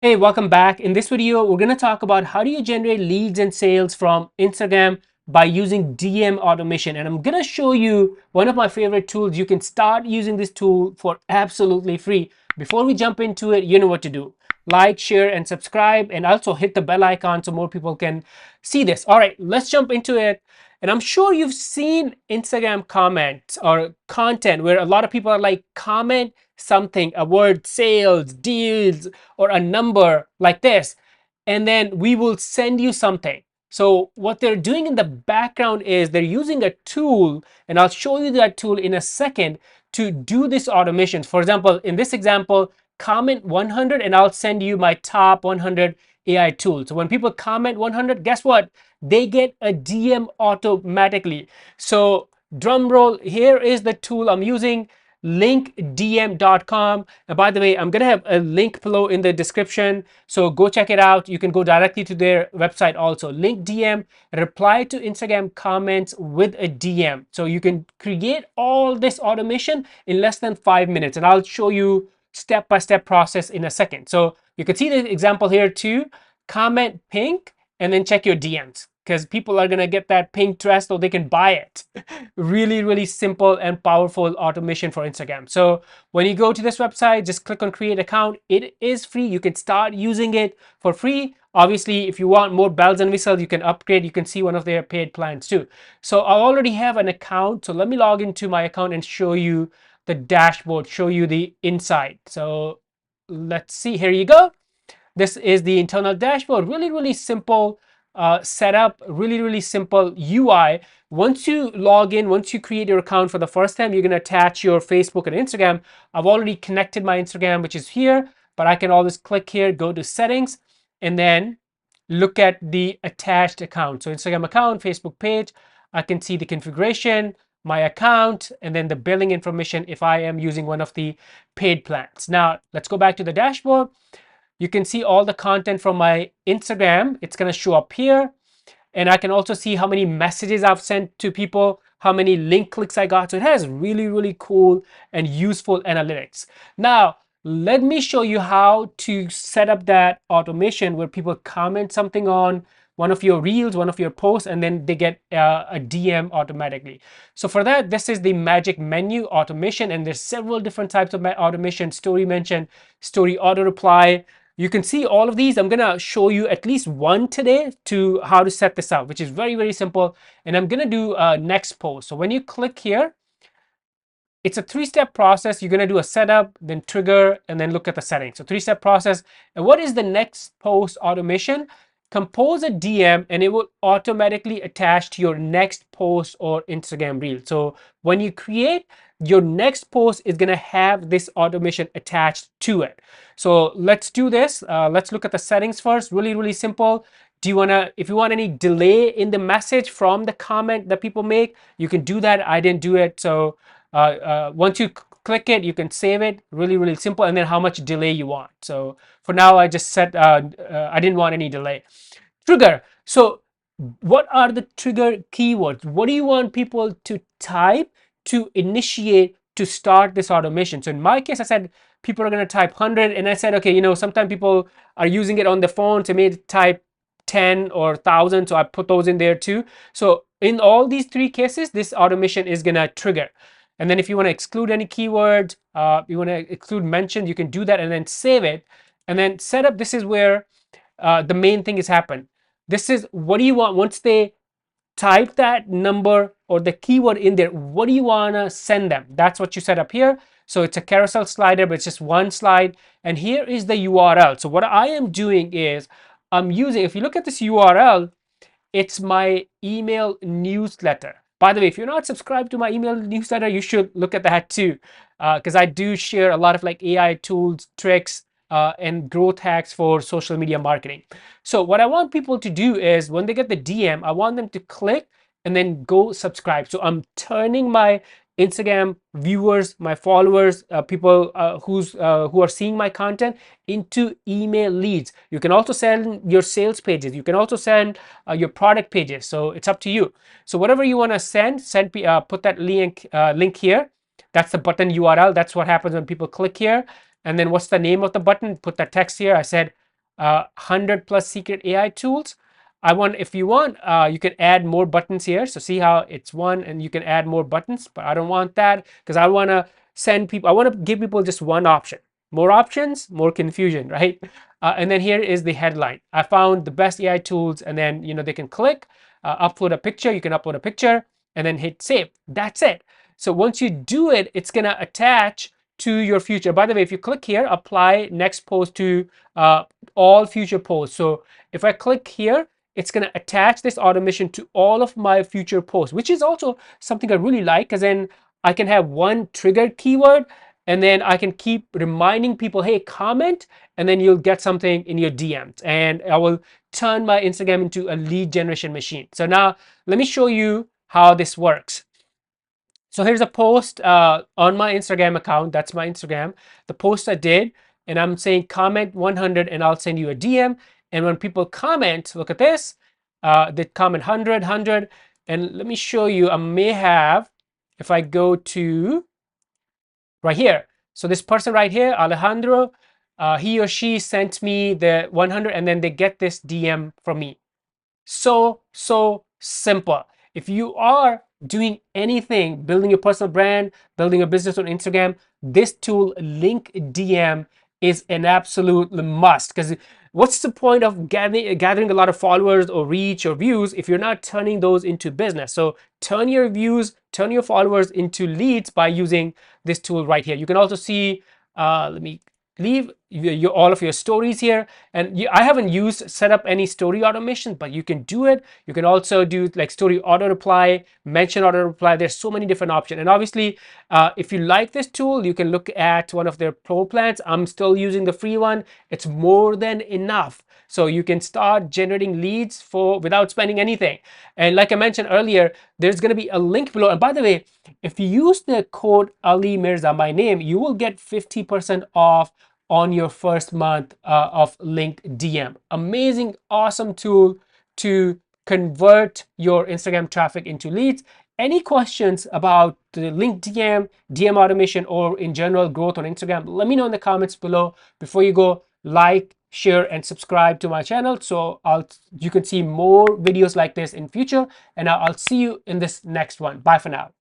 Hey, welcome back. In this video, we're going to talk about how do you generate leads and sales from Instagram by using DM automation. And I'm going to show you one of my favorite tools. You can start using this tool for absolutely free. Before we jump into it, you know what to do. Like, share, and subscribe, and also hit the bell icon so more people can see this. All right, let's jump into it. And I'm sure you've seen Instagram comments or content where a lot of people are like, comment something, a word, sales, deals, or a number like this, and then we will send you something. So what they're doing in the background is they're using a tool, and I'll show you that tool in a second, to do this automation. For example, in this example, comment 100 and I'll send you my top 100 AI tools. So when people comment 100, guess what? They get a DM automatically. So drum roll, here is the tool I'm using, linkdm.com. And by the way, I'm gonna have a link below in the description, so go check it out. You can go directly to their website also. LinkDM, reply to Instagram comments with a DM. So you can create all this automation in less than 5 minutes, and I'll show you step-by-step process in a second. So you can see the example here too. Comment pink and then check your DMs, because people are gonna get that pink dress so they can buy it. Really simple and powerful automation for Instagram. So when you go to this website, just click on create account. It is free. You can start using it for free. Obviously, if you want more bells and whistles, you can upgrade. You can see one of their paid plans too. So I already have an account. So let me log into my account and show you the dashboard, show you the inside. So let's see, here you go. This is the internal dashboard. Really simple setup, really simple UI. Once you log in, once you create your account for the first time, you're going to attach your Facebook and Instagram. I've already connected my Instagram, which is here, but I can always click here, go to settings, and then look at the attached account. So Instagram account, Facebook page, I can see the configuration, my account, and then the billing information if I am using one of the paid plans. Now, let's go back to the dashboard. You can see all the content from my Instagram. It's going to show up here. And I can also see how many messages I've sent to people, how many link clicks I got. So it has really cool and useful analytics. Now, let me show you how to set up that automation where people comment something on one of your reels, one of your posts, and then they get a DM automatically. So for that, this is the magic menu automation, and there's several different types of automation: story mention, story auto reply. You can see all of these. I'm gonna show you at least one today to how to set this up, which is very simple. And I'm gonna do next post. So when you click here, it's a three-step process. You're gonna do a setup, then trigger, and then look at the settings. So three-step process. And what is the next post automation? Compose a DM and it will automatically attach to your next post or Instagram reel. So when you create, your next post is gonna have this automation attached to it. So let's do this. Let's look at the settings first. Really simple. Do you wanna, if you want any delay in the message from the comment that people make, you can do that. I didn't do it. So once you click it, you can save it. Really simple. And then how much delay you want. So for now, I just set, I didn't want any delay. Trigger. So what are the trigger keywords? What do you want people to type to initiate, to start this automation? So in my case, I said people are going to type 100, and I said, okay, you know, sometimes people are using it on the phone, so maybe type 10 or 1,000, so I put those in there too. So in all these three cases, this automation is going to trigger. And then if you want to exclude any keyword, you want to exclude mentions, you can do that and then save it. And then setup, this is where the main thing is happen. This is what do you want once they type that number or the keyword in there, what do you want to send them? That's what you set up here. So it's a carousel slider, but it's just one slide. And here is the URL. So what I am doing is I'm using, if you look at this URL, it's my email newsletter. By the way, if you're not subscribed to my email newsletter, you should look at that too, because I do share a lot of like AI tools, tricks, and growth hacks for social media marketing. So what I want people to do is when they get the DM, I want them to click and then go subscribe. So I'm turning my Instagram viewers, my followers, people who are seeing my content into email leads. You can also send your sales pages. You can also send your product pages. So it's up to you. So whatever you want to send, put that link here. That's the button URL. That's what happens when people click here. And then what's the name of the button? Put that text here. I said 100 plus secret AI tools. If you want, you can add more buttons here. So see how it's one and you can add more buttons, but I don't want that because I want to send people, I want to give people just one option. More options, more confusion, right? And then here is the headline. I found the best AI tools, and then they can click, upload a picture. You can upload a picture and then hit save. That's it. So once you do it, it's gonna attach to your future. By the way, if you click here, apply next post to all future posts. So if I click here, it's going to attach this automation to all of my future posts, which is also something I really like, because then I can have one triggered keyword and then I can keep reminding people, hey, comment, and then you'll get something in your DMs, and I will turn my Instagram into a lead generation machine. So now let me show you how this works. So here's a post on my Instagram account. That's my Instagram. The post I did, and I'm saying comment 100 and I'll send you a DM. And when people comment, look at this, they comment 100. And let me show you, I may have, if I go to right here. So this person right here, Alejandro, he or she sent me the 100 and then they get this DM from me. So simple. If you are doing anything, building your personal brand, building a business on Instagram, this tool, LinkDM, is an absolute must. Because what's the point of gathering a lot of followers or reach or views if you're not turning those into business? So turn your views, turn your followers into leads by using this tool right here. You can also see, let me leave all of your stories here, and I haven't set up any story automation, but you can do it. You can also do like story auto reply, mention auto reply. There's so many different options, and obviously if you like this tool, you can look at one of their pro plans. I'm still using the free one. It's more than enough, so you can start generating leads without spending anything. And like I mentioned earlier, there's going to be a link below. And by the way, if you use the code Ali Mirza, my name, you will get 50% off on your first month of LinkDM. Amazing, awesome tool to convert your Instagram traffic into leads. Any questions about the LinkDM, DM automation, or in general growth on Instagram, let me know in the comments below. Before you go, like, share, and subscribe to my channel so you can see more videos like this in future. And I'll see you in this next one. Bye for now.